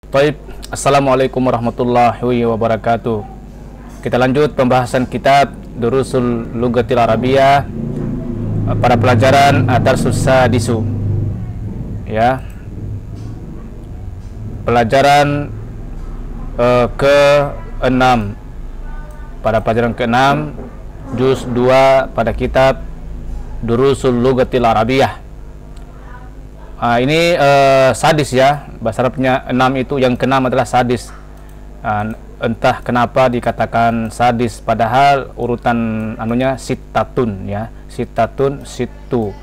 Baik, Assalamualaikum warahmatullahi wabarakatuh. Kita lanjut pembahasan kitab Durusul Lughatil Arabiyyah pada pelajaran Ad-Darsus Sadisu. Ya. Pelajaran ke-6. Pada pelajaran ke-6 juz 2 pada kitab Durusul Lughatil Arabiyyah. Ini sadis ya, bahasa Arabnya 6 itu, yang ke-6 adalah sadis. Entah kenapa dikatakan sadis, padahal urutan anunya sitatun ya, sitatun situ.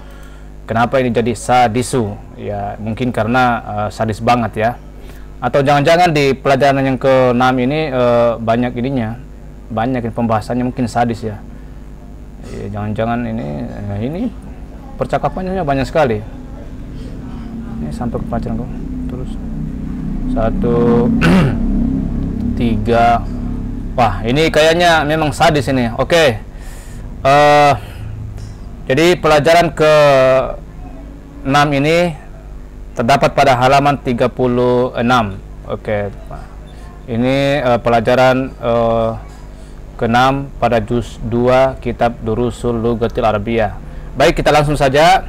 Kenapa ini jadi sadisu? Ya mungkin karena sadis banget ya. Atau jangan-jangan di pelajaran yang ke-6 ini banyak ininya, banyak pembahasannya mungkin sadis ya. Jangan-jangan ini percakapannya banyak sekali. Ini sampai ke pelajaran kok terus 1 3. Wah, ini kayaknya memang sadis ini. Oke. Jadi pelajaran ke-6 ini terdapat pada halaman 36. Oke. Ini pelajaran ke-6 pada juz 2 kitab Durusul Lughatil Arabiyyah. Baik, kita langsung saja.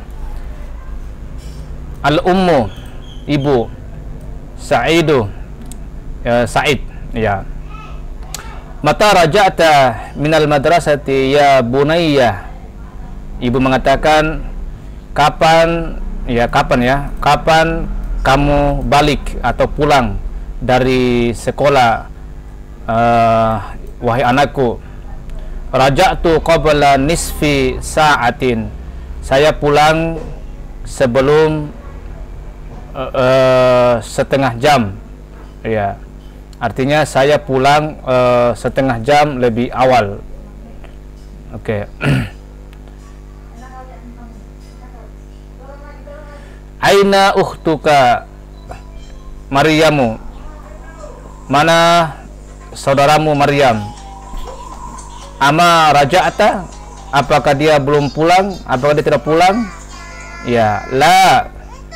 Al-ummu, ibu. Sa'idu, Sa'id, ya. Mata raja'ta minal madrasati ya bunayya. Ibu mengatakan, kapan kamu balik atau pulang dari sekolah, wahai anakku? Raja'tu qabla nisfi sa'atin. Saya pulang sebelum setengah jam, ya, artinya saya pulang setengah jam lebih awal. Oke. Aina ukhtuka Maryamu, mana saudaramu Maryam? Ama raja'ta, apakah dia belum pulang? Apakah dia tidak pulang? Ya, la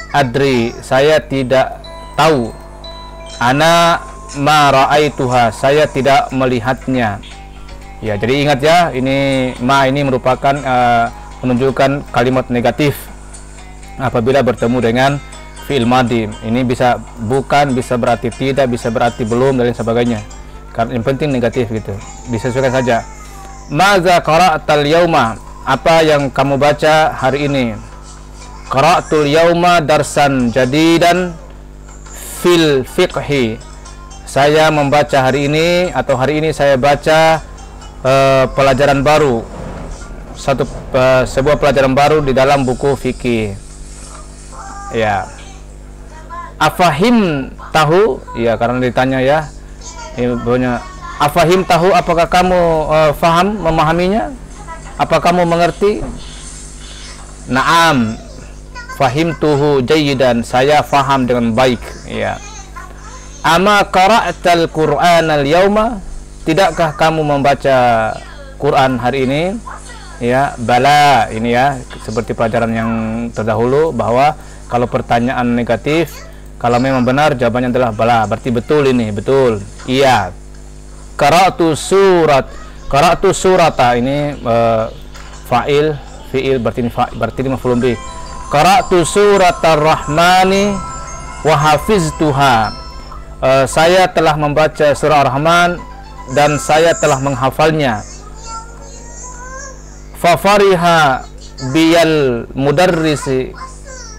adri, saya tidak tahu. Ana ma ra'aituha, saya tidak melihatnya. Ya, jadi ingat ya, ini ma ini merupakan menunjukkan kalimat negatif apabila bertemu dengan fi'il madhi. Ini bisa bukan, bisa berarti tidak, bisa berarti belum, dan lain sebagainya. Karena yang penting negatif gitu. Disesuaikan saja. Maza qara'tal yauma, apa yang kamu baca hari ini? Qara'tul yauma darsan jadidan fil fiqhi. Saya membaca hari ini, atau hari ini saya baca pelajaran baru, sebuah pelajaran baru di dalam buku fikih. Ya. Afahim tahu? Ya, karena ditanya ya. Ibunya, afahim tahu, apakah kamu faham, memahaminya? Apa kamu mengerti? Naam, fahimtuhu jayyidan, saya faham dengan baik, ya. Ama qara'tal Qur'anal yauma, tidakkah kamu membaca Quran hari ini? Ya, bala, ini ya, seperti pelajaran yang terdahulu, bahwa kalau pertanyaan negatif, kalau memang benar jawabannya adalah bala, berarti betul, ini betul, iya. Qara'tu surata, ini fa'il, fi'il, berarti ini maf'ulun bih. Qara'tu suratar rahmani wa hafiztuha. Saya telah membaca surah Ar-Rahman dan saya telah menghafalnya. Fa fariha biyal mudarrisi,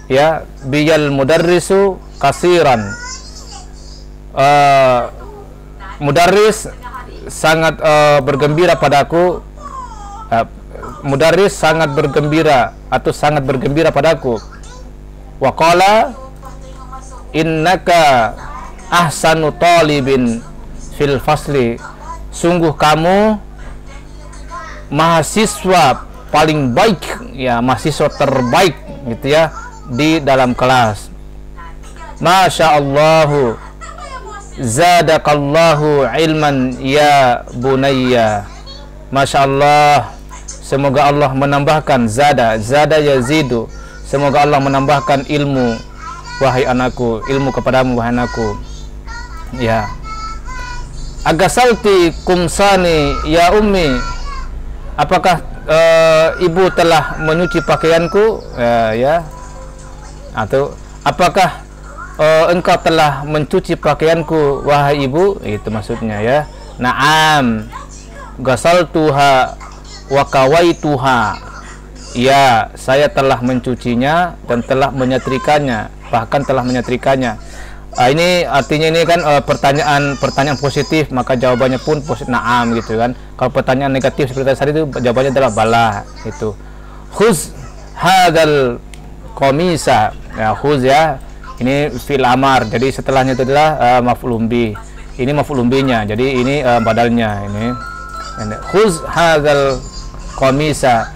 ya, biyal mudarrisu kasiran. Mudarris sangat bergembira padaku. Mudarris sangat bergembira atau sangat bergembira padaku. Wa qala innaka ahsanu talibin fil fasli, sungguh kamu mahasiswa paling baik, ya, mahasiswa terbaik gitu ya, di dalam kelas. Masya Allahu zadakallahu ilman ya bunayya. Masya Allah, semoga Allah menambahkan, zada yazidu, semoga Allah menambahkan ilmu, wahai anakku, ilmu kepadamu, wahai anakku. Ya. Agasalti kumsani ya ummi, apakah ibu telah menyuci pakaianku, ya, atau apakah engkau telah mencuci pakaianku wahai ibu, itu maksudnya ya. Naam ghasaltuha wa kawaituha, ya saya telah mencucinya dan telah menyetrikanya, bahkan telah menyetrikanya. Ini artinya ini kan pertanyaan positif, maka jawabannya pun positif, naam gitu kan. Kalau pertanyaan negatif seperti tadi itu jawabannya adalah bala itu. Khuz hadzal qamisa, ya khuz ya ini fil amar, jadi setelahnya itu adalah maf'ulun bih. Ini maf'ulun bihnya, jadi ini badalnya ini. Khuz hadzal qamisa,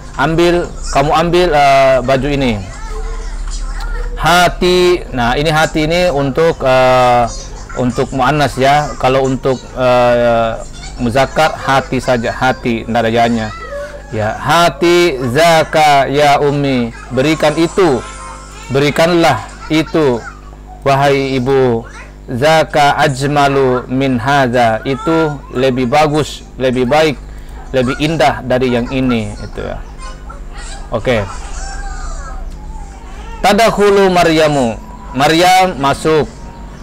kamu ambil baju ini. Hati, nah ini hati ini untuk muannas ya. Kalau untuk muzakkar hati saja, hati tidak ada ya-nya. Ya, hati zaka ya ummi, berikan itu, berikanlah itu wahai ibu. Zaka ajmalu min hadza, itu lebih bagus, lebih baik, lebih indah dari yang ini, itu ya. Oke. Tadakhulu Maryamu, Maryam masuk.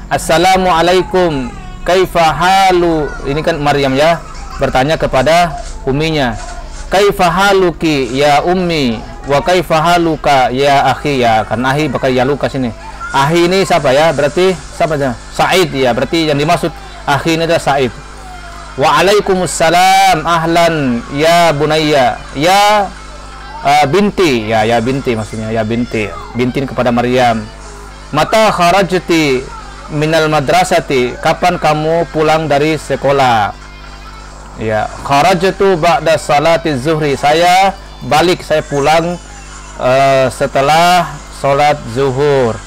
Assalamualaikum kaifa halu, ini kan Maryam ya bertanya kepada umminya. Kaifa haluki ya ummi wa kaifa haluka ya akhi, ya kan ahi pakai ya luka sini. Ahi ini siapa ya? Berarti siapa aja? Sa'id ya, berarti yang dimaksud akhi ini adalah Sa'id. Waalaikumsalam ahlan ya bunayya, ya binti, ya binti maksudnya, ya binti kepada Maryam. Mata kharajti minal madrasati, kapan kamu pulang dari sekolah? Ya, kharajtu ba'da salati zuhri, saya pulang setelah salat zuhur.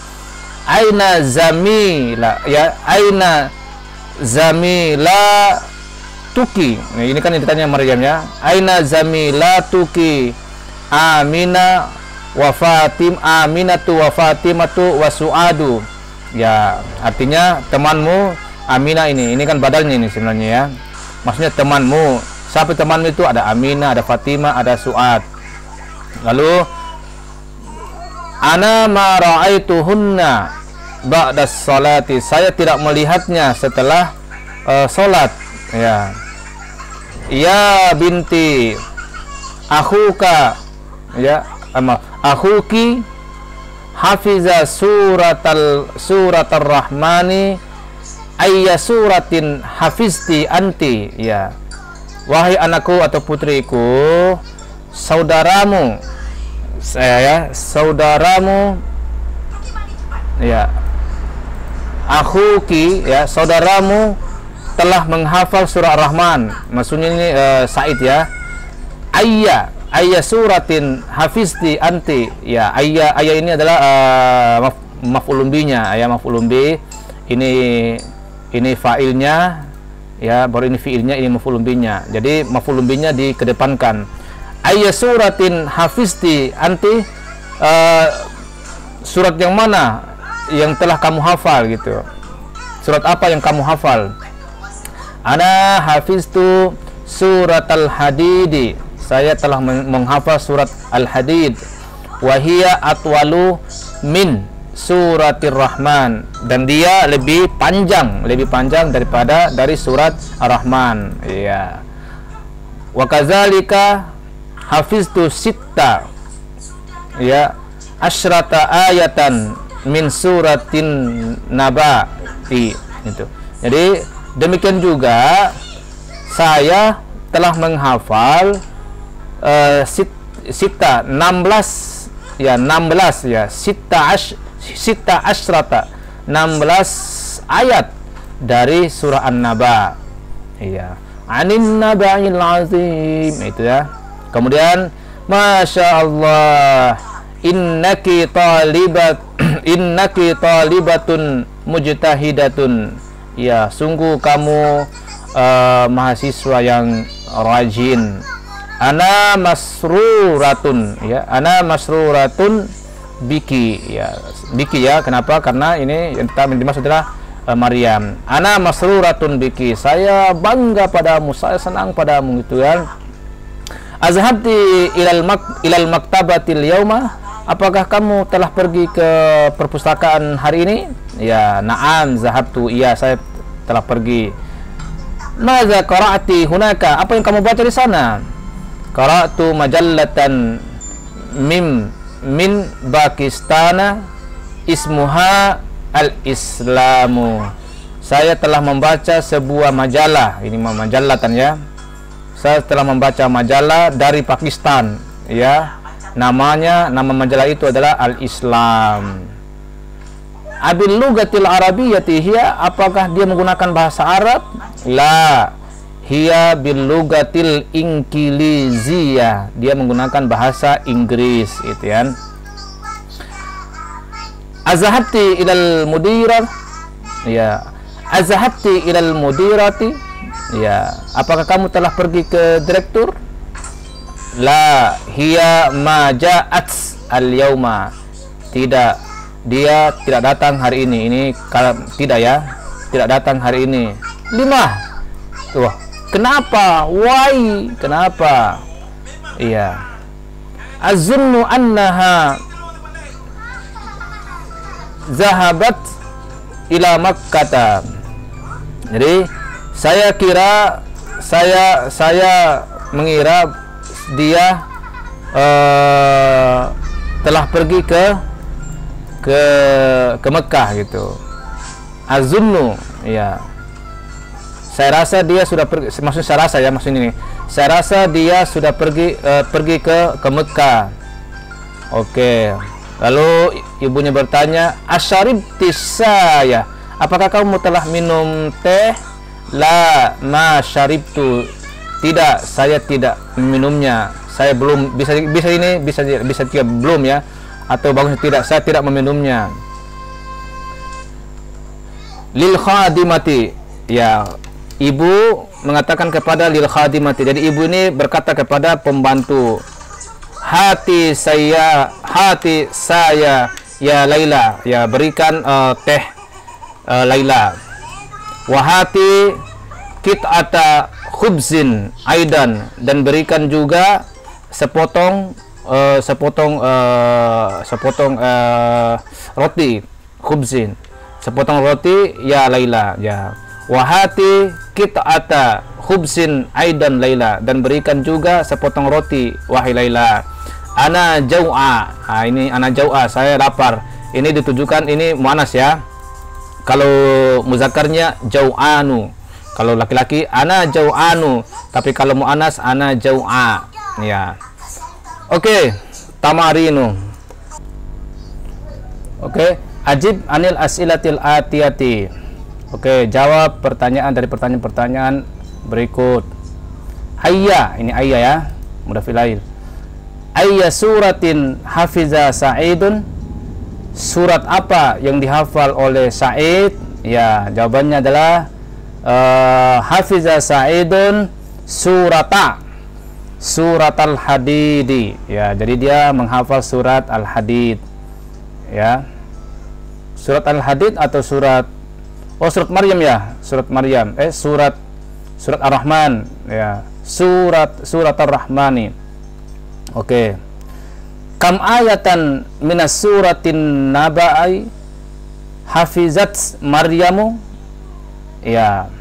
Aina zamila, ya aina zamila tuki, nah, ini kan yang ditanya Maryam ya. Aina zamila tuki Amina wa Fatim, Aminatu wa Fatimatu wa Su'adu, ya artinya temanmu Aminah, ini kan badalnya ini sebenarnya ya, maksudnya temanmu. Siapa temanmu itu? Ada Aminah, ada Fatimah, ada Su'ad. Lalu ana ma ra'aituhunna ba'da sholati, saya tidak melihatnya setelah sholat, ya. Ya binti akhuka, ya akhuki hafiza suratal rahmani ayya suratin hafizti anti, ya wahai anakku atau putriku, saudaramu ya akhuki, ya saudaramu telah menghafal surah Rahman, maksudnya ini Said ya. Ayya suratin hafizti anti, ya ayya ini adalah maf'ulun bihnya, ya maf'ulun bih. Ini fa'ilnya, ya baru ini fi'ilnya, ini maf'ulun bihnya. Jadi maf'ulun bihnya dikedepankan. Ayya suratin hafizti anti, surat yang mana yang telah kamu hafal gitu. Surat apa yang kamu hafal? Ana hafiztu surat al-hadidi, saya telah menghafal surat al-hadid. Wahia atwalu min suratir rahman, dan dia lebih panjang dari surat ar-rahman, ya. Wa kadzalika hafiztu sitta, ya asyrata ayatan min suratin nabati, itu. Jadi demikian juga saya telah menghafal sita 16 ya sita asyrata 16 ayat dari surah An-Naba, iya, anin naba'il azim, itu ya. Kemudian masya Allah innaki talibatun mujtahidatun, ya sungguh kamu mahasiswa yang rajin. Ana masruratun, ya ana masruratun biki, ya biki ya, kenapa? Karena ini yang dimaksud adalah Maryam, ana masruratun biki, saya bangga padamu, saya senang padamu, gitu kan. Azhabti ilal maktabatil yauma, apakah kamu telah pergi ke perpustakaan hari ini? Ya, na'am zahabtu, iya saya telah pergi. Madza qara'ti hunaka, apa yang kamu baca di sana? Qara'tu majallatan min Pakistana ismuha Al-Islamu. Saya telah membaca sebuah majalah, ini majallatan ya. Saya telah membaca majalah dari Pakistan ya. Nama majalah itu adalah Al-Islam. Abil lugatil arabiyyati hiya, apakah dia menggunakan bahasa Arab? La, hiya bil lugatil ingkiliziyah, dia menggunakan bahasa Inggris, itu kan. Azhabti ilal mudirah, ya. Azhabti ilal mudirati, ya. Apakah kamu telah pergi ke direktur? La, hiya ma ja'at al yauma, tidak, dia tidak datang hari ini. Ini kalau tidak ya, tidak datang hari ini. 5. Tuh, kenapa? Why? Kenapa? Iya. Azunnu annaha zahabat ila Makkah. Jadi saya kira, saya mengira dia telah pergi ke Mekah gitu. Azunnu, ya. Saya rasa dia sudah pergi, maksud saya rasa ya, maksud ini. Saya rasa dia sudah pergi ke Mekah. Oke. Lalu ibunya bertanya, asyaribti saya, apakah kamu telah minum teh? La, ma syaribtu, tidak, saya tidak meminumnya. Saya belum, bisa tidak belum ya, atau bagusnya tidak, saya tidak meminumnya. Lil khadimati, ya, ibu mengatakan kepada lil khadimati. Jadi ibu ini berkata kepada pembantu, hati saya ya Laila, ya berikan teh Laila. Wahati kit'ata khubzin aidan, dan berikan juga sepotong roti khubzin, sepotong roti ya Laila, ya. Wahati kit'ata khubzin aidan Laila, dan berikan juga sepotong roti wahai Laila. Ana jau'a, ini ana jau'a, saya lapar. Ini ditujukan, ini muannas ya. Kalau muzakarnya jau'anu, kalau laki-laki ana jau'anu, tapi kalau muannas ana jau'a, ya. Oke, tamarinu. Oke, ajib anil as'ilatil atiyati. Oke, jawab pertanyaan dari pertanyaan-pertanyaan berikut. Hayya, ini ayya ya, mudhaf ilaih. Ayya suratin hafiza Sa'idun, surat apa yang dihafal oleh Sa'id? Ya, jawabannya adalah hafiza Sa'idun surat Al-Hadidi. Ya, jadi dia menghafal surat Al-Hadid. Ya. Surat Al-Hadid atau surat Maryam ya, surat Maryam. Surat Ar-Rahman ya. Surat Ar-Rahmani. Oke. Kam ayatan minas suratin naba'i hafizat Maryamu? Ya.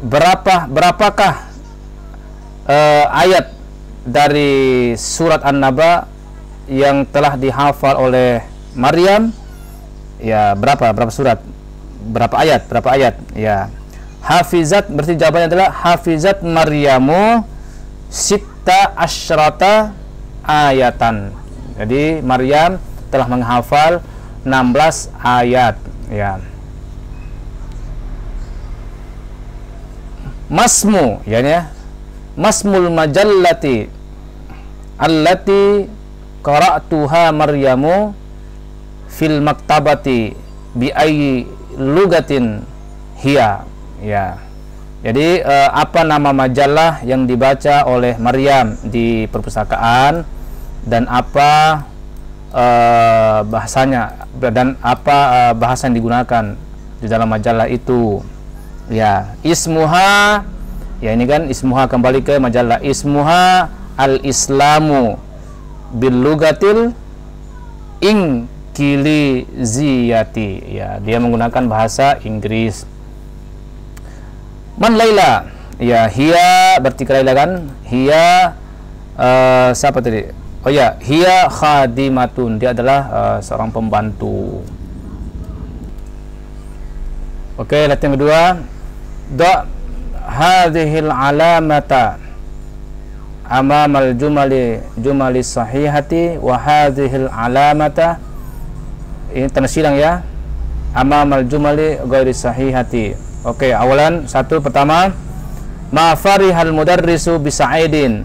Berapakah ayat dari surat An-Naba yang telah dihafal oleh Maryam? Ya, berapa surat? Berapa ayat? Ya. Hafizat, berarti jawabannya adalah hafizat Maryamu sitta asyrata ayatan. Jadi Maryam telah menghafal 16 ayat, ya. Masmu, ya, masmul majallati allati qara'tuha Maryamu fil maktabati bi ayyi lugatin hiya, ya. Jadi apa nama majalah yang dibaca oleh Maryam di perpustakaan, dan apa bahasanya, dan apa bahasa yang digunakan di dalam majalah itu. Ya, ismuha, ya ini kan ismuha kembali ke majalah. Ismuha al-Islamu bil lugatil Inggiliziyati. Ya, dia menggunakan bahasa Inggris. Man Laila, ya hiya berarti Laila kan? Hiya siapa tadi? Oh ya, hiya khadimatun, dia adalah seorang pembantu. Oke, latihan kedua. Da hadhil alamata amamal jumali sahihati wa hadhil alamata, ini tanda silang ya, amamal jumali ghairi sahihati. Oke, awalan satu pertama, ma farihal mudarrisu bisa'idin,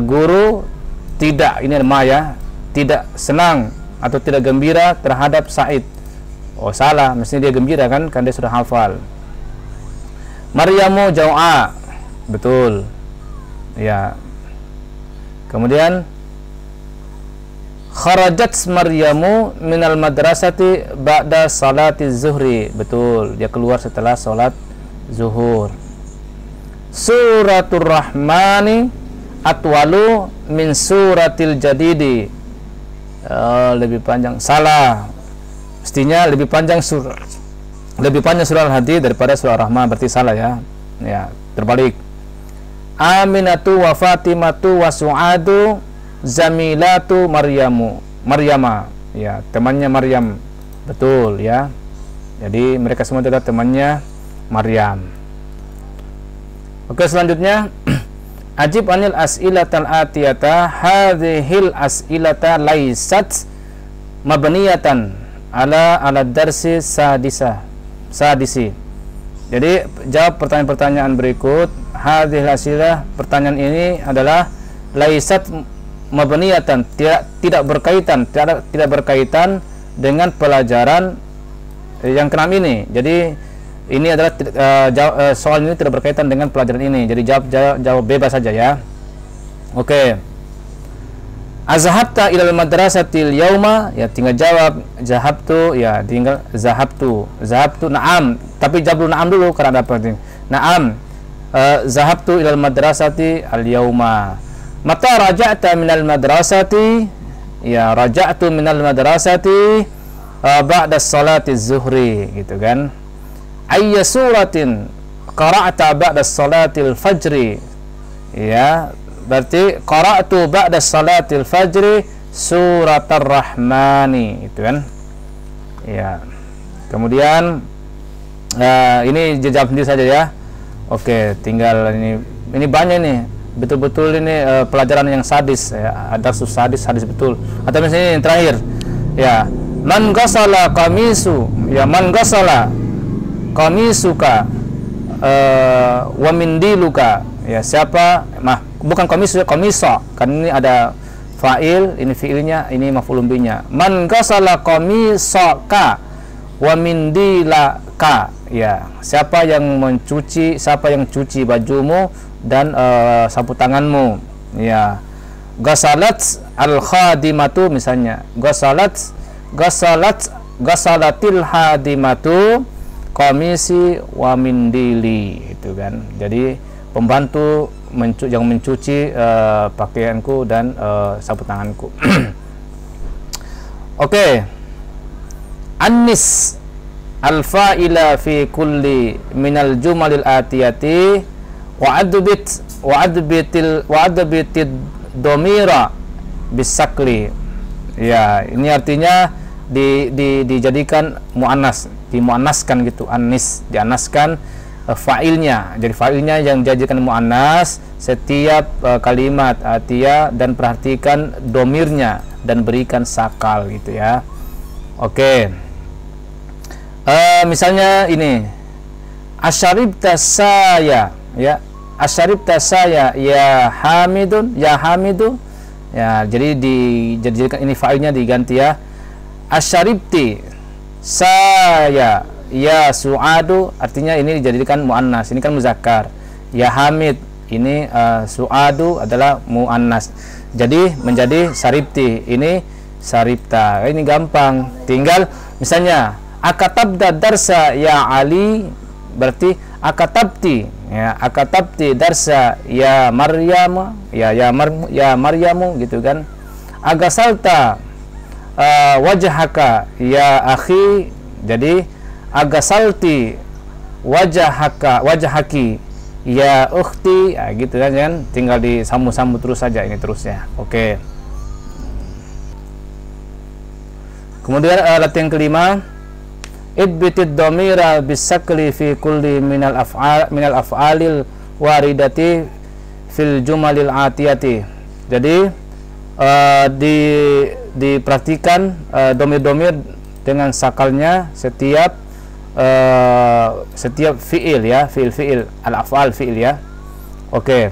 guru tidak, ini ada ma ya, tidak senang atau tidak gembira terhadap Sa'id. Oh salah, mestinya dia gembira kan dia sudah hafal. Maryamu jau'a, betul ya. Kemudian kharajat Maryamu minal madrasati ba'da salati zuhri, betul, dia keluar setelah salat zuhur. Suratul Rahmani atwalu min suratil jadidi, lebih panjang, salah, mestinya lebih panjang surah Al-Hadid daripada surah Rahman, berarti salah ya. Ya, terbalik. Aminatu wa Fatimatu wa Su'adu zamilatu Maryama, ya, temannya Maryam, betul ya. Jadi mereka semua adalah temannya Maryam. Oke, selanjutnya ajib anil as'ilatal atiyata, hadhil as'ilata laysat mabniyatan ala darsi sadisi. Jadi jawab pertanyaan-pertanyaan berikut. Hadhil as'ilah, pertanyaan ini adalah laysat mabniyatan, tidak berkaitan dengan pelajaran yang keenam ini. Jadi ini adalah soal ini tidak berkaitan dengan pelajaran ini. Jadi jawab bebas saja ya. Oke. Azhabta ilal madrasatil yauma, ya tinggal jawab zahabtu, ya tinggal zahabtu na'am, tapi jawab dulu na'am dulu karena ada penting. Na'am, zahabtu ilal madrasati al yauma. Mata raja'ta minal madrasati, ya raja'tu minal madrasati ba'da salati zuhri, gitu kan. Ayya suratin qara'ta ba'da salatil fajri, ya berarti qara'tu ba'da salatil fajri suratar rahmani, itu kan ya. Kemudian ini jawab sendiri saja ya. Oke, tinggal ini banyak nih, betul-betul ini pelajaran yang sadis ya, ada sadis betul. Atau misalnya yang terakhir ya, man ghasala qamisu, ya man ghasala qamisuka wa mindiluka, ya siapa, bukan qamisu, qamisa, kan ini ada fa'il, ini fi'ilnya, ini maf'ulun binya. Man ghasala qamisaka wa mindilaka, ya siapa yang cuci bajumu dan sapu tanganmu, ya. Ghasalat al khadimatu, misalnya ghasalatil hadimatu komisi wa mindili, itu kan. Jadi pembantu yang mencuci pakaianku dan sapu tanganku. Oke. Annis al-fa'ila fi kulli minal jumalil atiyati wa adbitid domira bisakli. Ya, ini artinya dijadikan muannas, dimuannaskan gitu. Annis, dianaskan fa'ilnya. Jadi fa'ilnya yang dijadikan muannas setiap kalimat atiyah, dan perhatikan domirnya dan berikan sakal gitu ya. Oke. Misalnya ini asyaribta saya, ya asyaribta saya ya Hamidun, ya Hamidu, ya jadi dijadikan ini fa'ilnya diganti ya. Asyaribti saya ya Su'adu, artinya ini dijadikan muannas, ini kan muzakkar. Ya Hamid, ini Su'adu adalah muannas, jadi menjadi saribti, ini saripta. Ini gampang, tinggal misalnya Akatabda darsa ya Ali, berarti akatabti, ya, akatabti darsa ya Maryam, ya Maryamu gitu kan. Agasalta wajhaka ya akhi, jadi agasalti wajhaki ya ukhti, ya, gitu kan, tinggal disambung-sambung terus saja ini terusnya. Oke. Kemudian latihan kelima, idbitid dhamira bisakli fi kulli minal af'alil waridati fil jumalil atiyati. Jadi diperhatikan domir-domir dengan sakalnya setiap fiil, ya, fiil al-af'al fiil, ya. Oke.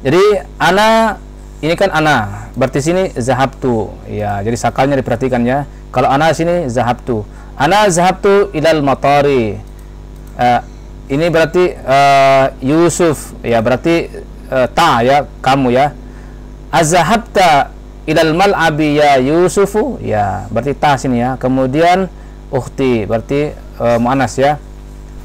Jadi ana ini kan ana, berarti sini zahabtu, ya. Jadi sakalnya diperhatikan, ya. Kalau ana sini zahabtu. Ana zahabtu ilal matari. Ini berarti Yusuf, ya, berarti ta, ya, kamu, ya. Azahabta ilal mal'abi ya Yusufu, ya, berarti ta sini, ya. Kemudian ukhti berarti muannas, ya.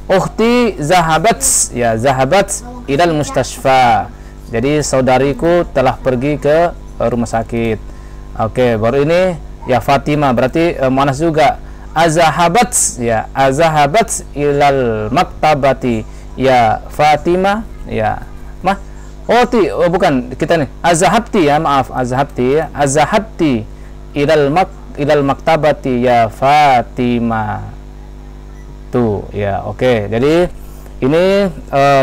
Ukhti zahabat, ya, zahabat ilal mustashfa. Jadi saudariku telah pergi ke rumah sakit. Oke, baru ini ya Fatimah berarti muannas juga. Azahabat, ya, azahabat ilal maktabati ya Fatimah, ya. Oh bukan, kita nih azahabti, ya, maaf, azahabti, ya. Azahabti ilal maktabati ya Fatimah. Tuh, ya, oke. Jadi ini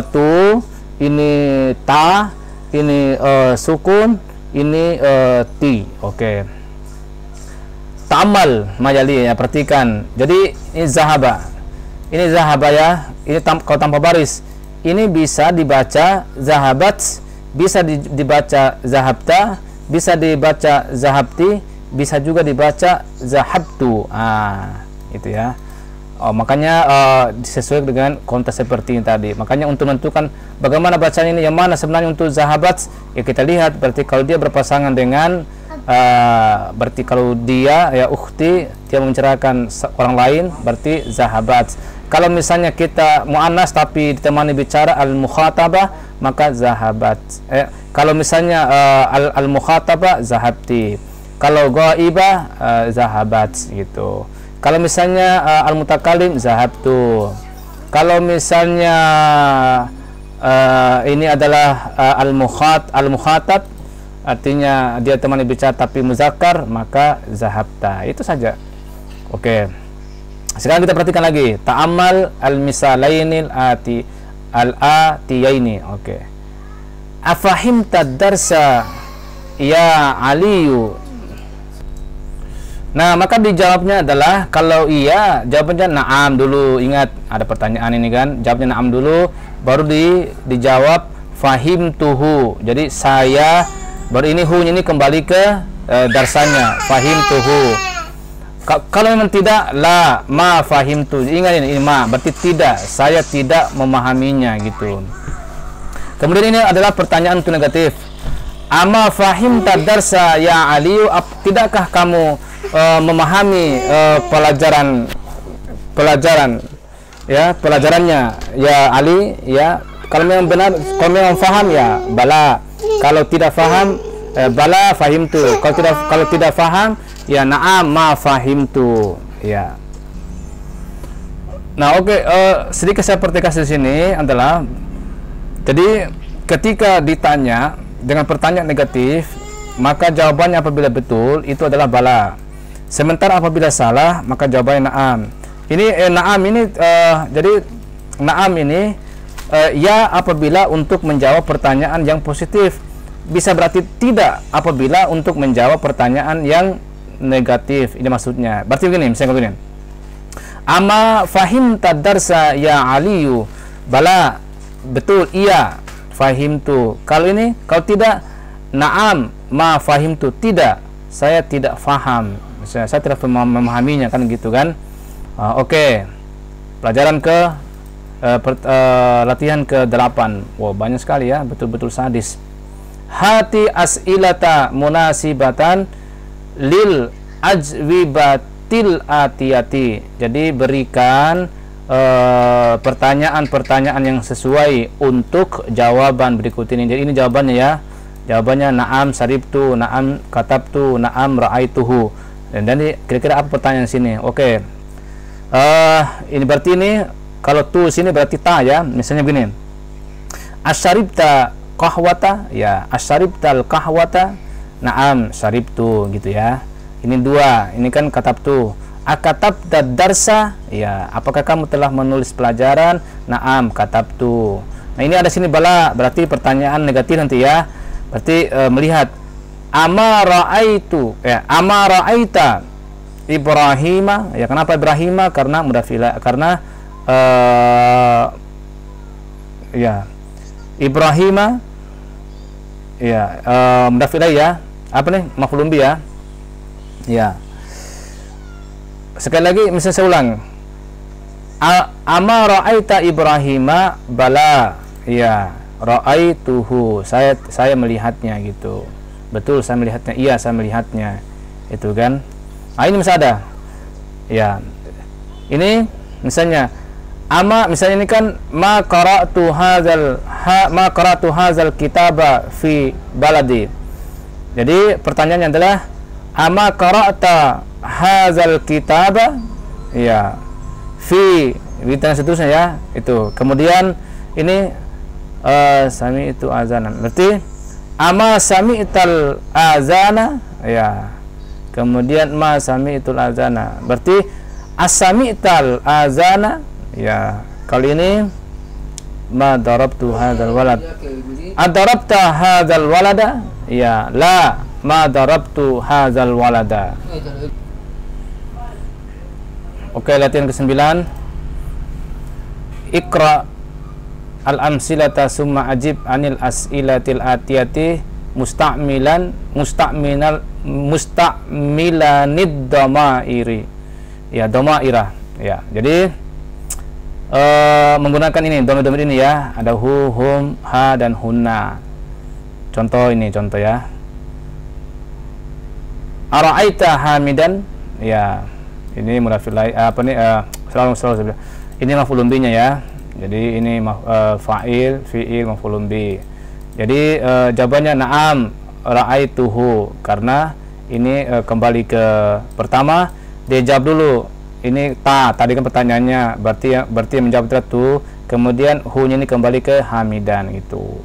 tu, ini ta, ini sukun, ini ti. Oke. Ta'amal majali, ya, perhatikan. Jadi ini zahaba. Ini zahaba, ya. Ini kalau tanpa baris. Ini bisa dibaca zahabat, bisa dibaca zahabta, bisa dibaca zahabti, bisa juga dibaca zahabtu. Itu, ya. Makanya disesuaikan dengan konteks seperti ini tadi. Makanya untuk menentukan bagaimana bacaan ini, yang mana sebenarnya untuk zahabat, ya kita lihat berarti kalau dia berpasangan dengan berarti kalau dia, ya, ukhti, dia mencerahkan orang lain, berarti zahabat. Kalau misalnya kita muannas tapi ditemani bicara al-mukhatabah, maka zahabat. Kalau misalnya al-mukhatabah zahabti. Kalau ghaibah zahabat, gitu. Kalau misalnya al-mutakallim zahabtu. Kalau misalnya ini adalah al-mukhatab, artinya dia temani bicara tapi muzakkar, maka zahabta. Itu saja. Oke. Sekarang kita perhatikan lagi. Ta'ammal al-misalainil al-atiyaini. Oke. Afahimta darsa ya Aliyu. Nah, maka dijawabnya adalah, kalau iya, jawabannya na'am dulu. Ingat, ada pertanyaan ini kan. Jawabnya na'am dulu, baru dijawab fahimtuhu. Jadi saya, baru ini hu ini kembali ke darsanya. Fahimtuhu. Kalau memang tidak, la ma fahimtu. Ingat ini ma, berarti tidak, saya tidak memahaminya, gitu. Kemudian ini adalah pertanyaan untuk negatif. Ama fahimta darsa ya Aliyu, tidakkah kamu memahami pelajaran, ya, pelajarannya ya Ali, ya. Kalau memang benar, kalau memang faham, ya bala. Kalau tidak faham, bala fahimtu. Kalau tidak faham, ya na'am ma fahimtu, ya. Nah, oke, sedikit saya pertegas di sini adalah, jadi ketika ditanya dengan pertanyaan negatif, maka jawabannya apabila betul itu adalah bala. Sementara apabila salah, maka jawabannya na'am. Ini na'am ini jadi na'am ini ya apabila untuk menjawab pertanyaan yang positif. Bisa berarti tidak apabila untuk menjawab pertanyaan yang negatif. Ini maksudnya. Berarti begini, misalnya begini. Ama fahimta darsa ya Aliyu. Bala, betul, iya, fahimtu. Kalau ini, kalau tidak, na'am ma fahimtu, tidak, saya tidak faham. Misalnya, saya tidak memahaminya, kan gitu kan. Oke. Pelajaran ke latihan ke-8. Wow, banyak sekali, ya, betul-betul sadis. Hati as'ilata munasibatan lil as'ilatil atiyati. Jadi berikan pertanyaan-pertanyaan yang sesuai untuk jawaban berikut ini. Jadi ini jawabannya ya. Jawabannya na'am saribtu, na'am katabtu, na'am ra'aituhu. Dan kira-kira apa pertanyaan sini? Oke. Ini berarti ini kalau tu sini berarti ta ya. Misalnya begini. Asyaribta qahwata? Ya, asyaribtal qahwata? Na'am saribtu gitu ya. Ini dua. Ini kan katabtu. Akatabta darsa? Ya, apakah kamu telah menulis pelajaran? Na'am katabtu. Nah, ini ada sini bala, berarti pertanyaan negatif nanti ya. Berarti melihat ama ra'aitu, ya, ama ra'aita Ibrahima? Ya, kenapa Ibrahima? Karena mudafila, karena ya, Ibrahima ya, mudafila ya. Apa nih? Maf'ulun bi ya. Ya. Sekali lagi misalnya saya ulang. Ama ra'aita Ibrahima? Bala. Ya, ra'aituhu. Saya melihatnya gitu. Betul, saya melihatnya. Iya, saya melihatnya. Itu kan. Ah, ini misalnya ada. Ya. Ini misalnya misalnya ini kan ma qara'tu hadzal kitaba fi baladi. Jadi pertanyaannya adalah ama qara'ta hadzal kitaba? Ya, fi dan seterusnya ya. Itu. Kemudian ini sami itu azanan. Berarti ama sami'tal azana? Ya. Kemudian ma sami'tul azana. Berarti as-sami'tal azana? Ya. Kali ini ma darabtu hadzal walad. Adarabta hadzal walada? Ya, la ma darabtu hadzal walada. Oke, latihan ke-9. Iqra al-amsilata summa ajib anil as'ilatil atiyati musta'milanid dhamairi. Ya, dhamairah. Ya, jadi menggunakan ini dhamir-dhamir ini ya. Ada hu, hum, ha dan hunna. Contoh ini, contoh ya. Ara'aita hamidan? Ya. Ini mudhafil apa nih selalu ini maf'ulun bi-nya ya. Jadi ini fa'il, fi'il, maf'ulun bi. Jadi jawabannya na'am ra'aituhu, karena ini kembali ke pertama dia jawab dulu. Ini tadi kan pertanyaannya, berarti menjawab itu, kemudian hu-nya ini kembali ke hamidan gitu.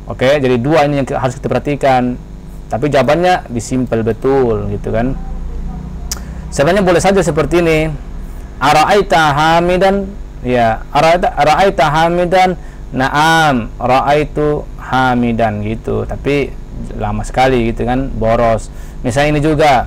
Oke, jadi dua ini yang harus kita perhatikan. Tapi jawabannya disimpel betul gitu kan. Sebenarnya boleh saja seperti ini. Ara'aita hamidan? Ya, ara'aita hamidan? Na'am, ra'aitu hamidan gitu. Tapi lama sekali gitu kan, boros. Misalnya ini juga.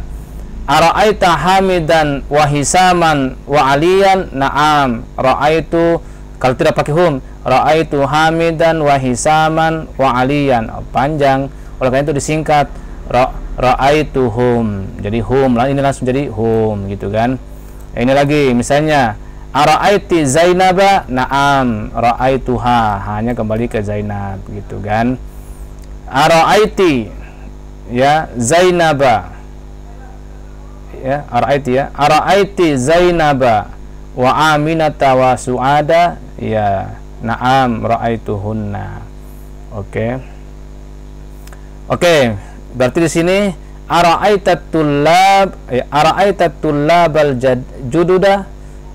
Ara'aita hamidan wa hisaman wa aliyan? Na'am, ra'aitu, kalau tidak pakai hum, ra'aitu hamidan wa hisaman wa aliyan. Panjang. Oleh karena itu disingkat ra'aituhum. Jadi hum, ini langsung jadi hum gitu kan. Ini lagi misalnya ara'aiti Zainaba? Na'am, ra'aituha. Hanya kembali ke Zainab gitu kan. Ara'aiti ya Zainaba. Ya, ara'aiti ya. Ara'aiti Zainaba wa Aminata wa Su'ada? Ya, na'am, ra'aituhunna. Oke. Oke, berarti di sini ara'aitat tullabal jududa?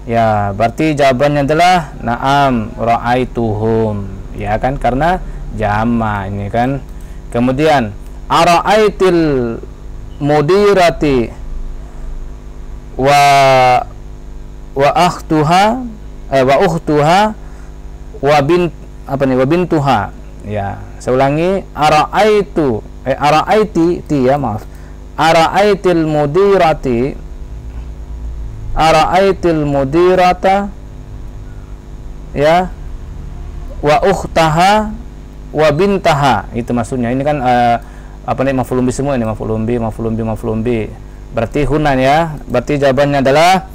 Ya, berarti jawabannya adalah na'am ra'aituhum. Ya kan, karena jama ini kan. Kemudian ara'aitil mudirati wa ukhtuha wa bintuha. Ya, saya ulangi, ara'aiti ya, maaf. Ara'aitil mudirata ya wa ukhtaha wa bintaha. Itu maksudnya. Ini kan maf'ulun bi semua ini, maf'ulun bi. Berarti hunna ya. Berarti jawabannya adalah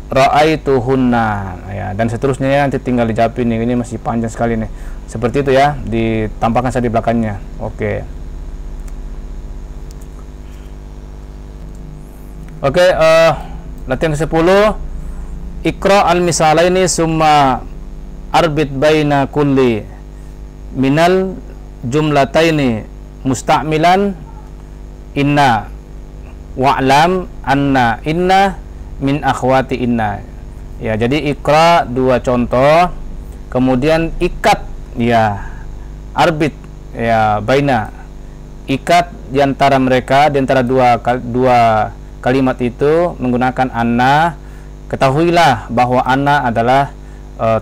ra'aituhunna ya, dan seterusnya ya, nanti tinggal dijawab ini masih panjang sekali nih. Seperti itu ya, ditampakkan saja di belakangnya. Oke. Oke, Latihan ke-10, Iqra al-misalaini summa arbit baina kulli minal jumlataini musta'milan inna wa'lam anna inna min akhwati inna. Ya, jadi Iqra 2 contoh, kemudian ikat, ya, arbit, ya, baina, ikat di antara mereka, di antara dua kalimat itu menggunakan anna. Ketahuilah bahwa anna adalah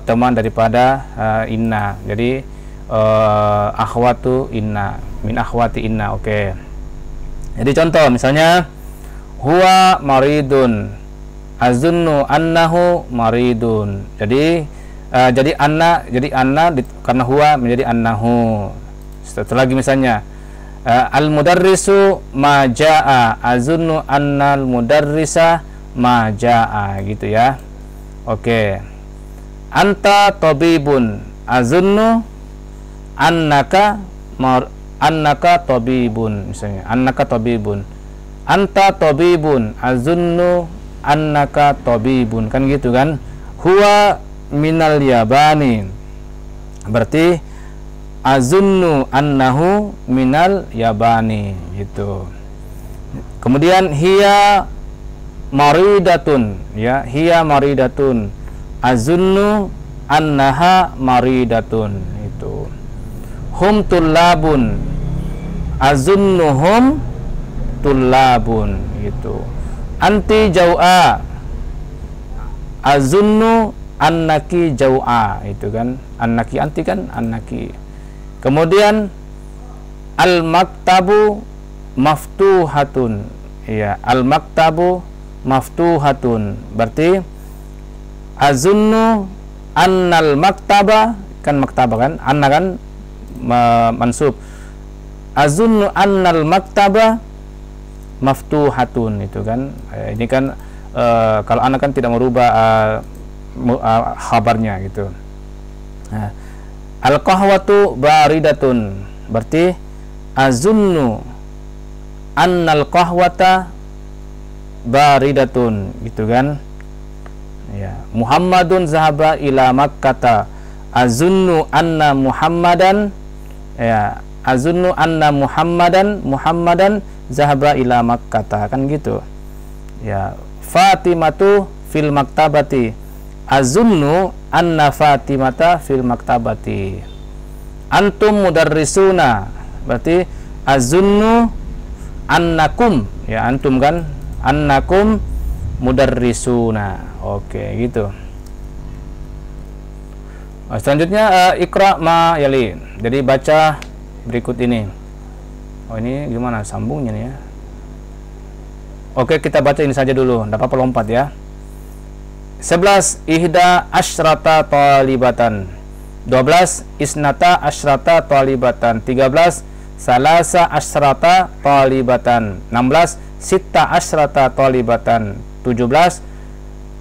teman daripada inna. Jadi akhwatu inna, min akhwati inna. Oke. Jadi contoh misalnya, huwa maridun azunnu annahu maridun. Jadi anna karena huwa menjadi annahu. Setelah lagi misalnya, al mudarrisu ma jaa azunnu annal mudarrisa ma jaa, gitu ya. Oke. Anta tabibun azunnu annaka tabibun, misalnya annaka tabibun. Anta tabibun azunnu annaka tabibun, kan gitu kan. Huwa minal yabani, berarti azunnu annahu minal yabani, gitu. Kemudian hiya maridatun, ya, hiya maridatun azunnu annaha maridatun, itu. Hum tullabun azunnuhum tullabun, gitu. Anti jau'a azunnu annaki jau'a, itu kan. Annaki, anti kan annaki. Kemudian al maktabu maftuhatun, ya, al maktabu maftuhatun, berarti azunnu annal maktaba, kan maktaba kan, anna kan mansub. Azunnu annal maktaba maftuhatun, itu kan. Ini kan kalau anak kan tidak merubah khabarnya, gitu. Nah, al qahwatu baridatun, berarti azunnu annal qahwata baridatun, gitu kan. Ya, Muhammadun zahaba ila Makkata azunnu anna Muhammadan, ya, azunnu anna Muhammadan zahaba ila Makkata, kan gitu. Ya, Fatimatu fil maktabati azunnu anna Fatimata fil maktabati. Antum mudarrisuna, berarti azunnu annakum, ya, antum kan, annakum mudarrisuna. Oke, gitu. Selanjutnya Iqra ma yali. Jadi baca berikut ini. Oh, ini gimana sambungnya nih ya? Oke, kita baca ini saja dulu, tidak apa-apa lompat ya. 11 ihda asyrata talibatan. 12 isnata asyrata talibatan. 13 salasa asyrata talibatan. 16 sitta asyrata talibatan. 17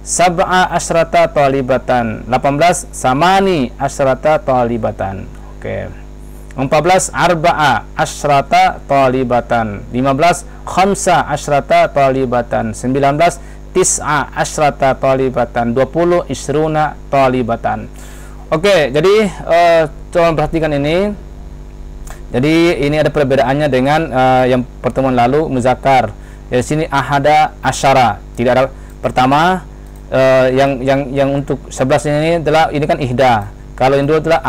sab'a asyrata talibatan. 18 samani asyrata talibatan. Oke. 14 arba'a asyrata talibatan. 15 khamsa asyrata talibatan. 19 tis'a asyrata talibatan. 20 isruna talibatan. Oke, jadi coba perhatikan ini. Jadi ini ada perbedaannya dengan yang pertemuan lalu muzakkar. Di sini ahada asyara, tidak ada. Pertama yang untuk 11 ini adalah, ini kan ihda. Kalau yang dua adalah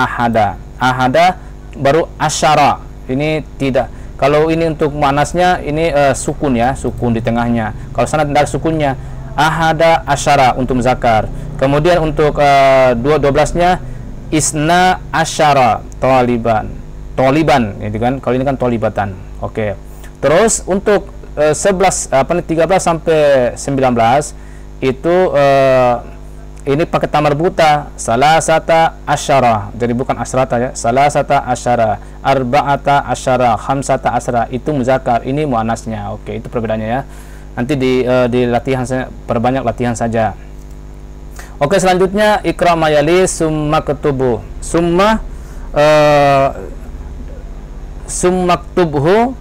ahada baru asyara. Ini tidak. Kalau ini untuk muannasnya ini sukun ya, sukun di tengahnya. Kalau sana tidak ada sukunnya. Ahada asyara untuk muzakkar. Kemudian untuk 12-nya isna asyara taliban, itu kan. Kalau ini kan talibatan. Oke. Terus untuk 13 sampai 19 itu ini pakai tamar buta, salasata asyara, jadi bukan asrata ya, salasata asyara, arba'ata asyara, khamsata asyara, itu muzakkar, ini muannasnya. Oke, itu perbedaannya ya. Nanti di latihan saya perbanyak latihan saja. Oke, selanjutnya Iqra mayali summa ketubu, summa ktubhu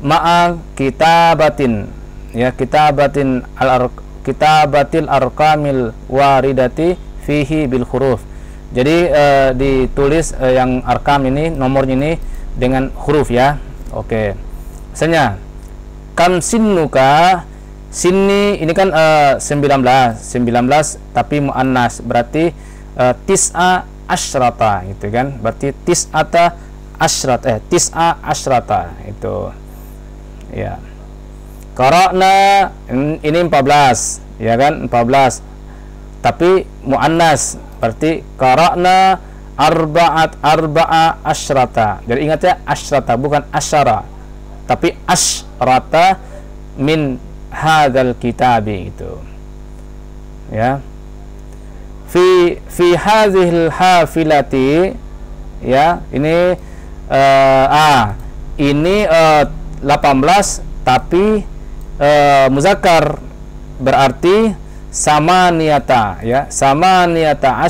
ma'a kitabatin, ya, kitabatin kitabatil arkamil waridati fihi bil huruf. Jadi ditulis yang arkam ini, nomornya ini dengan huruf ya. Oke. Misalnya kam sinnuka, sinni ini kan 19 tapi muannas, berarti tis'a asyrata gitu kan. Berarti tis'a asyrata itu. Ya. Qara'na ini 14 ya kan, 14 tapi muannas, berarti qara'na arba'a asyrata. Jadi ingat ya, asyrata bukan asyara tapi asyrata min hadzal kitabi itu ya. Fi hadhil hafilati ya, ini ini 18 tapi muzakkar, berarti sama niata ya, sama niata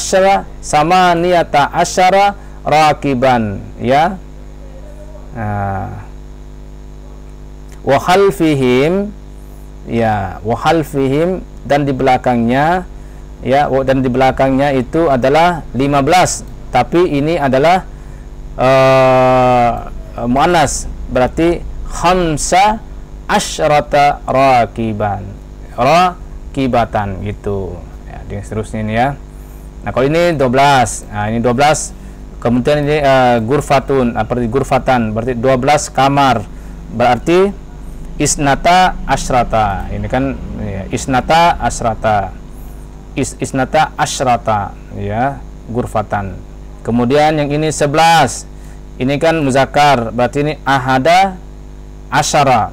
asyara rakiban ya. Wa khalfihim ya, wa khalfihim, dan di belakangnya ya, dan di belakangnya itu adalah 15 tapi ini adalah muannas, berarti khamsa asyrata rakibatan gitu ya, dan seterusnya ini ya. Nah kalau ini 12, nah ini 12, kemudian ini gurfatun, berarti gurfatan, berarti 12 kamar, berarti isnata asyrata, ini kan ya, isnata asyrata ya, gurfatan. Kemudian yang ini 11, ini kan muzakkar, berarti ini ahada asyara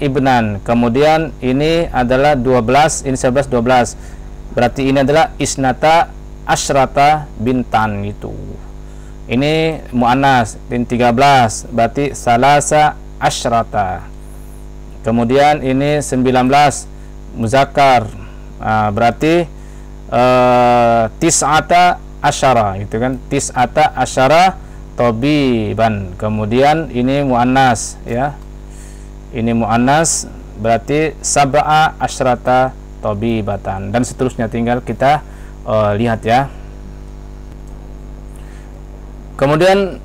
ibnan. Kemudian ini adalah 12, ini 11 12, berarti ini adalah isnata asyrata bintan itu. Ini muannas, ini 13, berarti salasa asyrata. Kemudian ini 19 muzakkar, berarti tis'ata asyara itu kan, tis'ata asyara tobiban. Kemudian ini muannas ya, ini muannas, berarti sab'a asyrata tobibatan, dan seterusnya, tinggal kita lihat ya. Kemudian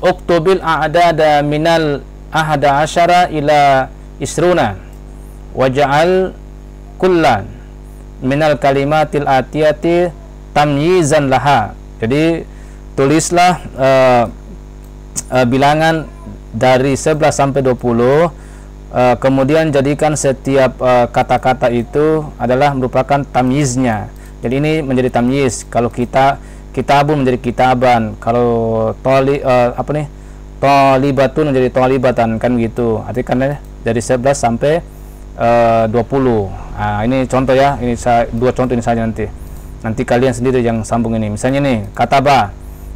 uktubil a'dada minal ahada asyara ila isruna waja'al kullan minal kalimatil atiyati tamyizan laha. Jadi tulislah bilangan dari 11 sampai 20, kemudian jadikan setiap kata-kata itu adalah merupakan tamyiznya. Jadi ini menjadi tamyiz. Kalau kitabun menjadi kitaban, kalau tolibatun menjadi tolibatan, kan gitu. Artinya kan dari 11 sampai 20. Nah, ini contoh ya, ini dua contoh ini saja, nanti kalian sendiri yang sambung ini. Misalnya nih, kataba,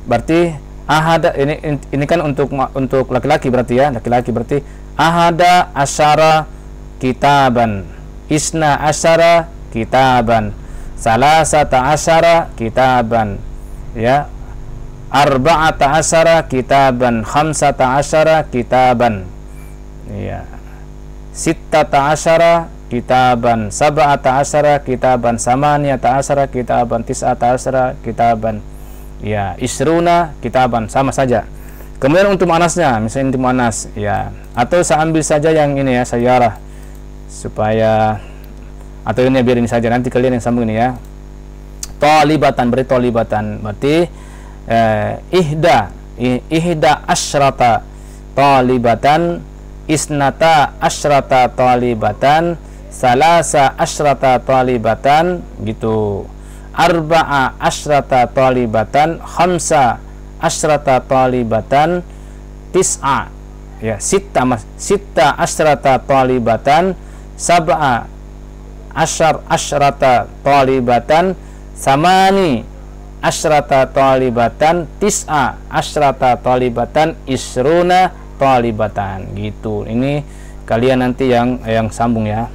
berarti ahada, ini kan untuk laki-laki, berarti ya, laki-laki, berarti ahada asyara kitaban, isna asyara kitaban, salasata asyara kitaban ya, arba'ata asyara kitaban, khamsata asyara kitaban ya, sittata asyara kitaban, sab'ata asyara kitaban, samaniyata asyara kitaban, tis'ata asyara kitaban ya, isruna kitaban, sama saja. Kemudian untuk muannasnya, misalnya untuk muannas ya, atau saya ambil saja yang ini ya, sayarah, supaya, atau ini biar ini saja, nanti kalian yang sambung ini ya. Tolibatan, berarti tolibatan, berarti ihda asyrata tolibatan, isnata asyrata tolibatan, salasa asyrata tolibatan gitu, arba'a asyrata tolibatan, khamsa asyrata tolibatan, tis'a ya, sitta asyrata tolibatan, sab'a asyrata tolibatan, samani asyrata tolibatan, tis'a asyrata tolibatan, isruna tolibatan gitu. Ini kalian nanti yang sambung ya.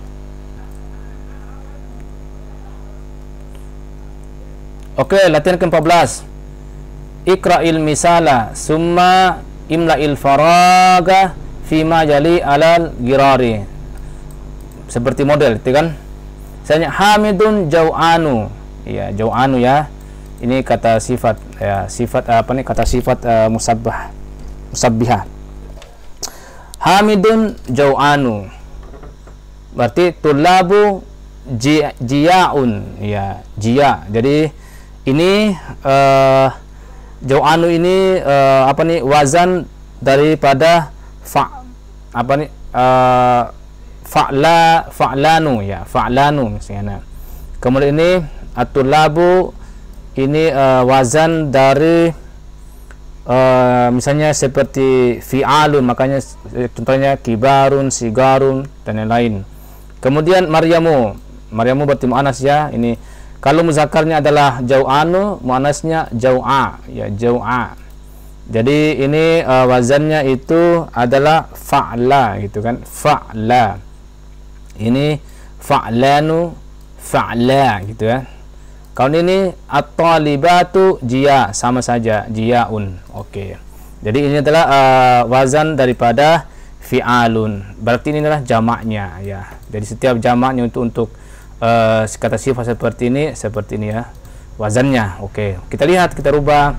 Oke, latihan ke-14. Iqra'il misala summa imla'il faraga fima jali alal girari. seperti model itu kan. Misalnya hamidun jau'anu. Ya, jau'anu ya. Ini kata sifat ya, sifat apa nih? Kata sifat musabbihah. Hamidun jau'anu. Berarti tulabu jiyaun ya, jia. Jadi ini jau'anu ini apa nih? Wazan daripada apa nih? Fa'lanu ya, fa'lanu misalnya. Kemudian ini at-tulabu ini wazan dari misalnya seperti fi'alun, makanya contohnya kibarun, sigarun dan lain-lain. Kemudian Maryamu berarti muannas ya. Ini kalau muzakarnya adalah jau'anu, muannasnya jau'a ya, jau'a. Jadi ini wazannya itu adalah fa'la gitu kan, fa'la. Ini fa'lanu, fa'la gitu ya. Kalau ini at-talibatu jia, sama saja, jiaun. Oke. Jadi ini adalah wazan daripada fi'alun. Berarti ini adalah jamaknya ya. Jadi setiap jamaknya untuk kata sifat seperti ini ya wazannya. Oke. Kita lihat, kita rubah.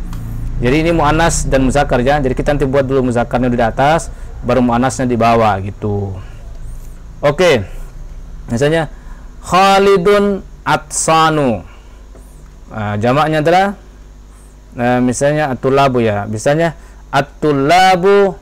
Jadi ini muannas dan muzakkar ya. Jadi kita nanti buat dulu muzakkarnya di atas, baru muannasnya di bawah gitu. Oke. Misalnya Khalidun atsanu. Jamaknya adalah misalnya at-tulabu ya. Misalnya at-tulabu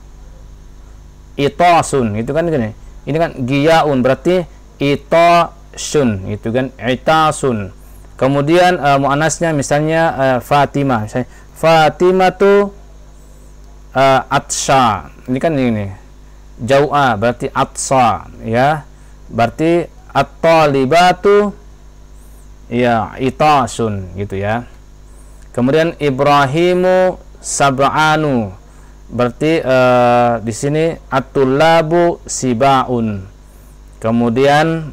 itasun, itu kan gini. Ini kan giyaun, berarti itasun, itu kan itasun. Kemudian muannasnya misalnya Fatimah. Misalnya Fatimatu atsha. Ini kan ini. Jau'a berarti atsa ya. Berarti at-talibatu ya itasun gitu ya. Kemudian Ibrahimu sab'anu. Berarti di sini at-tullabu sibaun. Kemudian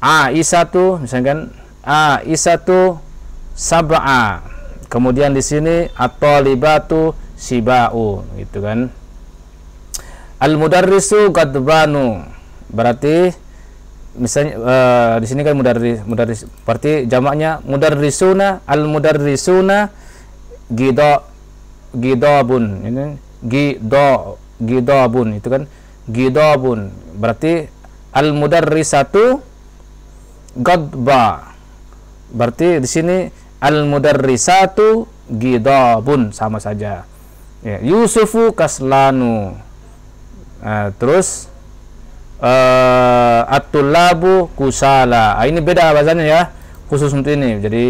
Aisyatu misalkan Aisyatu sab'a. Kemudian di sini at-talibatu sibau gitu kan. Al-mudarrisu gadbanu. Berarti misalnya di sini kan mudarris berarti jamaknya mudarrisuna, al-mudarrisuna gidabun. Ini gidabun itu kan gidabun. Berarti al-mudarrisatu gadba. Berarti di sini al-mudarrisatu gidabun, sama saja. Ya, Yusufu kaslanu. Terus at-tullabu kusala. Ini beda bahasanya ya, khusus untuk ini. Jadi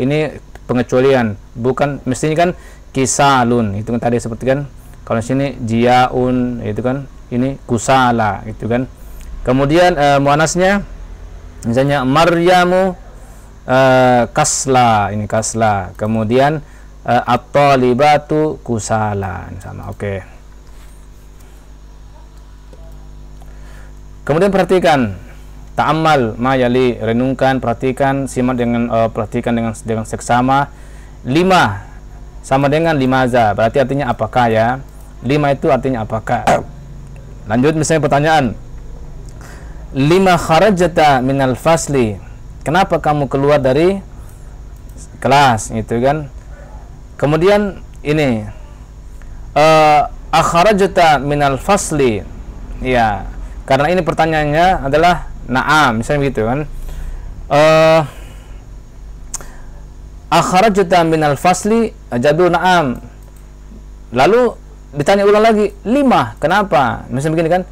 ini pengecualian, bukan mestinya kan kisalun, itu kan tadi seperti kan. Kalau sini jiaun, itu kan ini kusala, itu kan. Kemudian muannasnya misalnya Maryamu kasla, ini kasla. Kemudian at-talibatu kusala, sama. Oke. Kemudian perhatikan, ta'ammal ma yali, renungkan, perhatikan, simak dengan perhatikan dengan seksama. 5 sama dengan limaza, berarti artinya apakah ya. 5 itu artinya apakah. Lanjut misalnya pertanyaan. 5 kharajata minal fasli. Kenapa kamu keluar dari kelas, gitu kan. Kemudian ini akharajata minal fasli. Ya, karena ini pertanyaannya adalah na'am, misalnya begitu kan. Akharajta minal fasli, jadu na'am. Lalu ditanya ulang lagi, 5, kenapa? Misalnya begini kan,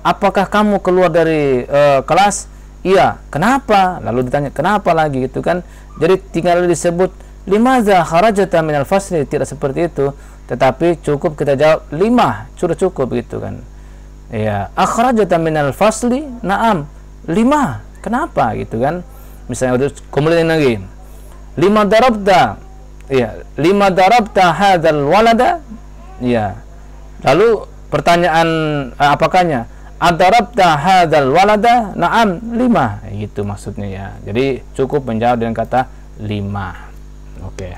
apakah kamu keluar dari kelas? Iya, kenapa? Lalu ditanya kenapa lagi, gitu kan. Jadi tinggal disebut limaza kharajta minal fasli, tidak seperti itu, tetapi cukup kita jawab 5, sudah cukup gitu kan. Ya, akhrajta minal fasli, na'am, 5, kenapa gitu kan. Misalnya kemudian lagi 5 darabta, ya, 5 darabta hadzal walada, ya. Lalu pertanyaan apakahnya, adarabta hadzal walada, na'am, 5, gitu maksudnya ya. Jadi cukup menjawab dengan kata 5. Oke.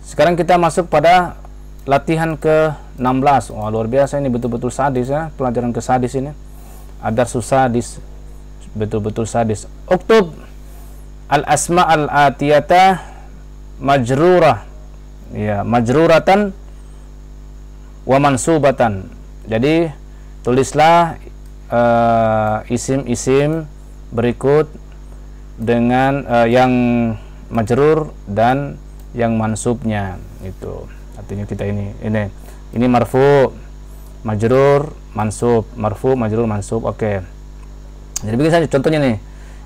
Sekarang kita masuk pada latihan ke-16. Wah, luar biasa ini, betul-betul sadis ya, pelajaran ke sadis ini. Adarsu sadis, betul-betul sadis. Uktub al-asma al-atiyata majrurah. Ya, majruratan wa mansubatan. Jadi tulislah isim-isim berikut dengan yang majrur dan yang mansubnya. Itu artinya kita ini marfu, majrur, mansub, marfu, majrur, mansub. Oke. Jadi begini saja contohnya nih.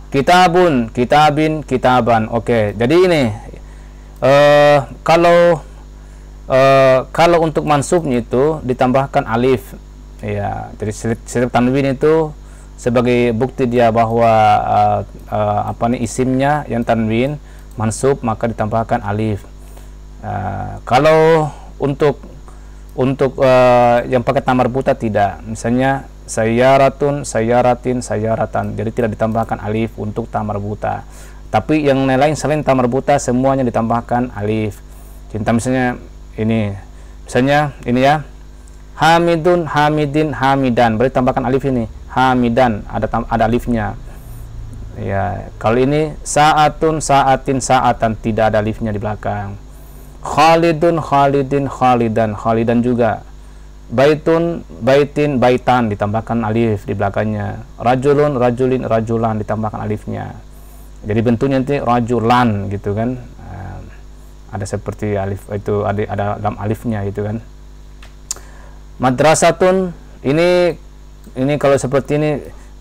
Kitabun, kitabin, kitaban. Oke. Jadi ini kalau untuk mansubnya itu ditambahkan alif. Ya, jadi setiap tanwin itu sebagai bukti dia bahwa isimnya yang tanwin mansub, maka ditambahkan alif. Kalau untuk yang pakai tamar buta tidak, misalnya sayyaratun, sayyaratin, sayyaratan, jadi tidak ditambahkan alif untuk tamar buta. Tapi yang lain selain tamar buta semuanya ditambahkan alif. Cinta misalnya ini ya, hamidun, hamidin, hamidan, berarti tambahkan alif ini. Hamidan ada alifnya. Ya, kalau ini saatun, saatin, saatan, tidak ada alifnya di belakang. Khalidun, khalidin, khalidan, khalidan juga. Baitun, baitin, baitan, ditambahkan alif di belakangnya. Rajulun, rajulin, rajulan, ditambahkan alifnya. Jadi bentuknya nanti rajulan gitu kan. Ada seperti alif itu, ada dalam alifnya gitu kan. Madrasatun, ini kalau seperti ini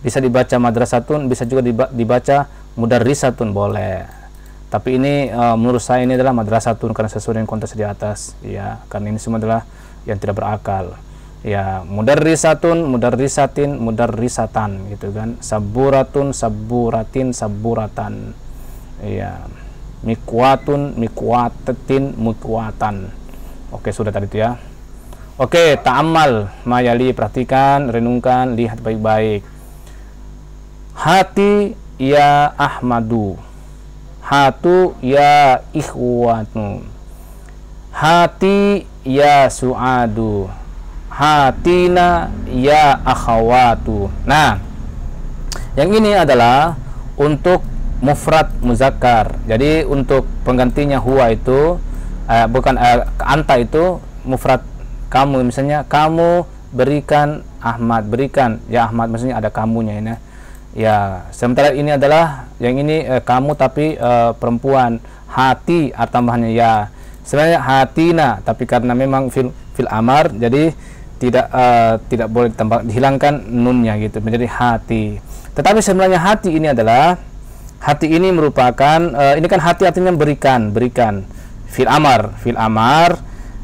bisa dibaca madrasatun, bisa juga dibaca mudarrisatun, boleh. Tapi ini menurut saya ini adalah madrasatun karena sesuai dengan konteks di atas, ya. Karena ini semua adalah yang tidak berakal. Ya, mudarrisatun, mudarrisatin, mudarrisatan gitu kan. Saburatun, saburatin, saburatan. Ya. Mikwatun, mikwatatin, mikwatan. Oke, sudah tadi itu ya. Oke, ta'ammal mayali, perhatikan, renungkan, lihat baik-baik. Hati ya Ahmadu, hatu ya ikhwatu, hati ya su'adu, hatina ya akhawatu. Nah, yang ini adalah untuk mufrad muzakkar. Jadi untuk penggantinya huwa itu bukan anta itu mufrad kamu, misalnya kamu berikan Ahmad, berikan ya Ahmad, maksudnya ada kamunya ini. Ya, sementara ini adalah yang ini kamu tapi perempuan. Hati tambahannya ya. Sebenarnya hatina, tapi karena memang fil amar, jadi tidak boleh ditambah, dihilangkan nunnya gitu menjadi hati. Tetapi sebenarnya hati ini adalah, hati ini merupakan ini kan hati artinya berikan, fil amar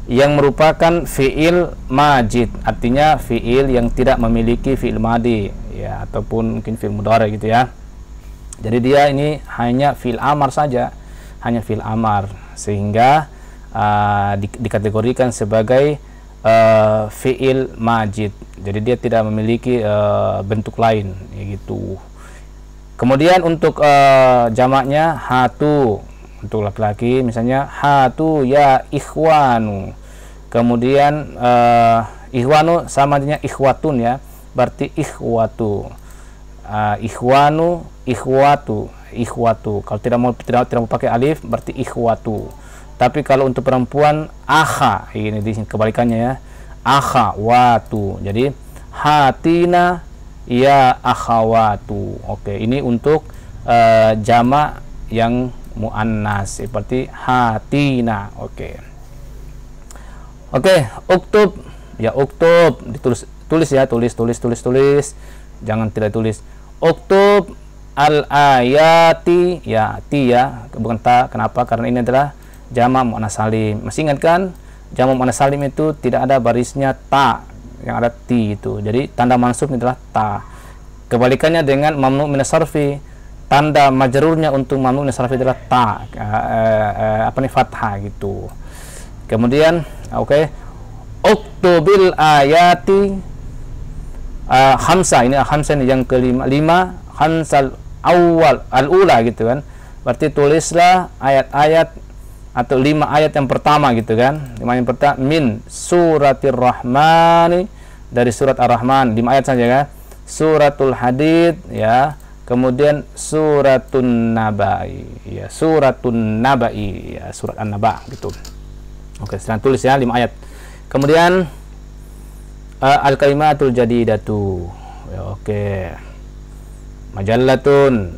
yang merupakan fiil majid, artinya fiil yang tidak memiliki fiil madi, ya, ataupun mungkin fiil mudhari gitu ya. Jadi dia ini hanya fiil amar saja, hanya fiil amar, sehingga dikategorikan sebagai fiil majid. Jadi dia tidak memiliki bentuk lain, ya gitu. Kemudian untuk jamaknya hatu, untuk laki-laki misalnya hatu ya ikhwanu. Kemudian ikhwanu sama dengan ikhwatun ya, berarti ikhwatu. Ikhwanu, ikhwatu. Kalau tidak mau pakai alif berarti ikhwatu. Tapi kalau untuk perempuan akha, ini di kebalikannya ya. Akha watu. Jadi hatina ya akhawatu. Oke, ini untuk jamak yang muannas seperti hatina. Oke, uktub ya, uktub tulis ya, tulis, jangan tidak tulis. Uktub al ayati ya, ti ya, bukan ta. Kenapa? Karena ini adalah jamak muannas salim. Masih ingat kan, jamak muannas salim itu tidak ada barisnya ta, yang ada ti itu. Jadi tanda mansub adalah ta. Kebalikannya dengan mamnu minas sarfi, tanda majrurnya untuk mamnu minas sarfi adalah ta, fathah gitu. Kemudian uktubil ayati khamsah, ini khamsah yang kelima, khamsal awal al-ula gitu kan. Berarti tulislah ayat-ayat atau 5 ayat yang pertama gitu kan. 5 ayat yang pertama min suratir rahmani, dari surat Ar-Rahman 5 ayat saja kan. Suratul Hadid ya, kemudian suratun Nabai ya, suratun Nabai ya, surat An-Naba gitu. Oke, sekarang tulis ya 5 ayat. Kemudian al-kalimatul jadidatu ya, oke. Majallatun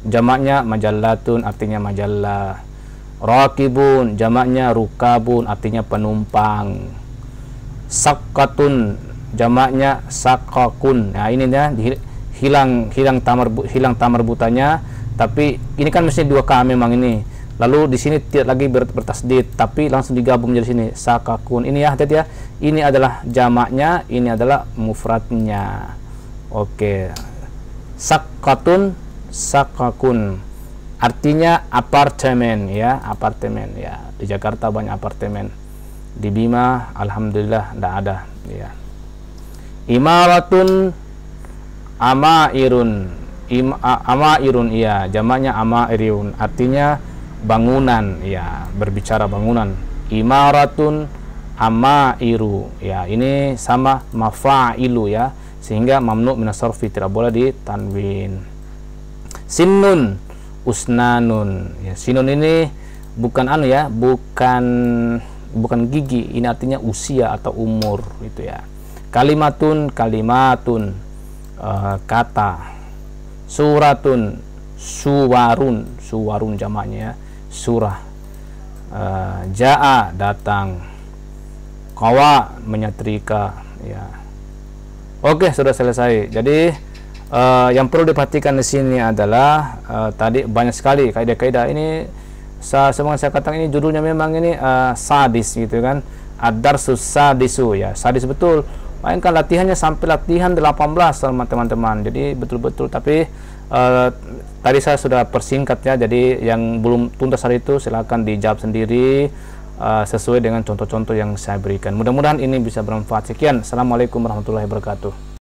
jamaknya majallatun, artinya majallah. Rakibun jamaknya rukabun, artinya penumpang. Sakkatun jamaknya sakakun. Nah ini ya, hilang tamar butanya, tapi ini kan mesti 2K memang ini. Lalu di sini tidak lagi bertasdid, tapi langsung digabung menjadi sini sakakun. Ini ya, hati-hati ya. Ini adalah jamaknya, ini adalah mufradnya. Oke. Sakkatun, sakakun. Artinya apartemen ya, apartemen ya. Di Jakarta banyak apartemen. Di Bima alhamdulillah tidak ada ya. Imaratun amairun. Amairun iya, jamaknya amairun, artinya bangunan ya, berbicara bangunan. Imaratun amairu ya, ini sama mafailu ya, sehingga mamnu minas sarfi, tidak boleh ditanwin. Sinnun usnanun ya, sinun ini bukan anu ya, bukan gigi, ini artinya usia atau umur gitu ya. Kalimatun kalimatun kata. Suratun suwarun, suwarun jamaknya ya, surah. Jaa datang. Qawa menyetrika ya. Oke, sudah selesai. Jadi yang perlu diperhatikan di sini adalah tadi banyak sekali kaidah-kaidah ini. Semoga saya katakan ini judulnya memang ini sadis gitu kan. Ad-darsus sadisu ya, sadis betul. Mainkan latihannya sampai latihan 18 sama teman-teman. Jadi betul-betul, tapi tadi saya sudah persingkat ya. Jadi yang belum tuntas hari itu silakan dijawab sendiri sesuai dengan contoh-contoh yang saya berikan. Mudah-mudahan ini bisa bermanfaat. Sekian. Assalamualaikum warahmatullahi wabarakatuh.